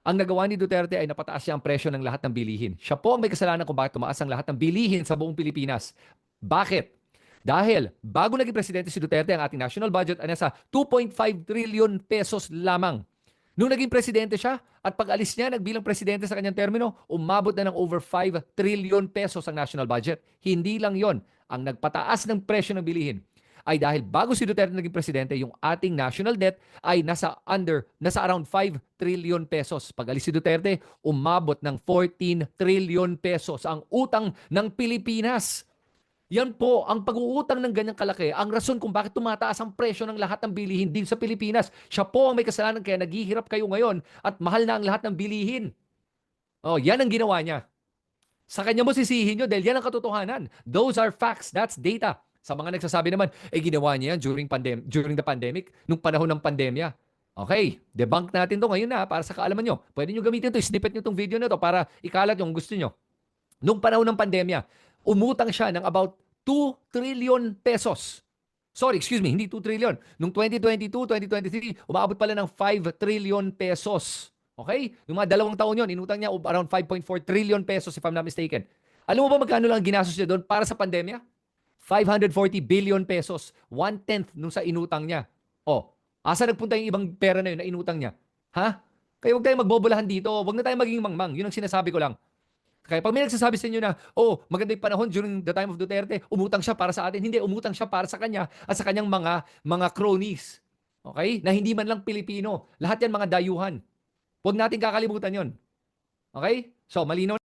Ang nagawa ni Duterte ay napataas niya ang presyo ng lahat ng bilihin. Siya po ang may kasalanan kung bakit tumaas ang lahat ng bilihin sa buong Pilipinas. Bakit? Dahil bago naging presidente si Duterte, ang ating national budget ay nasa 2.5 trillion pesos lamang. Nung naging presidente siya at pag-alis niya nagbilang presidente sa kanyang termino, umabot na ng over 5 trillion pesos ang national budget. Hindi lang yon. Ang nagpataas ng presyo ng bilihin ay dahil bago si Duterte naging presidente, yung ating national debt ay nasa around 5 trillion pesos. Pag-alis si Duterte, umabot ng 14 trillion pesos ang utang ng Pilipinas. Yan po, ang pag-uutang ng ganyang kalaki, ang rason kung bakit tumataas ang presyo ng lahat ng bilihin din sa Pilipinas. Siya po ang may kasalanan kaya naghihirap kayo ngayon at mahal na ang lahat ng bilihin. Oh, yan ang ginawa niya. Sa kanya mo sisihin nyo dahil yan ang katotohanan. Those are facts. That's data. Sa mga nagsasabi naman, ginawa niya yan during the pandemic, nung panahon ng pandemya. Okay, debunk natin to ngayon na para sa kaalaman nyo. Pwede nyo gamitin to, snippet nyo tong video na to para ikalat yung gusto nyo. Nung panahon ng pandemya, umutang siya ng about 2 trillion pesos. Sorry, excuse me, hindi 2 trillion. Nung 2022, 2023, umabot pala ng 5 trillion pesos. Okay? Yung mga 2 taon yon, inutang niya around 5.4 trillion pesos if I'm not mistaken. Alam mo ba magkano lang ginastos niya doon para sa pandemya? 540 billion pesos. 1/10 nung sa inutang niya. Oh, asa nagpunta yung ibang pera na yun na inutang niya? Ha? Kaya huwag tayong magbobolahan dito. Huwag na tayong maging mangmang. Yun ang sinasabi ko lang. Kaya pag may nagsasabi sa inyo na, maganda yung panahon during the time of Duterte, umutang siya para sa atin. Hindi, umutang siya para sa kanya at sa kanyang mga cronies. Okay? Na hindi man lang Pilipino. Lahat yan mga dayuhan. Huwag natin kakalimutan yon. Okay? So, malinaw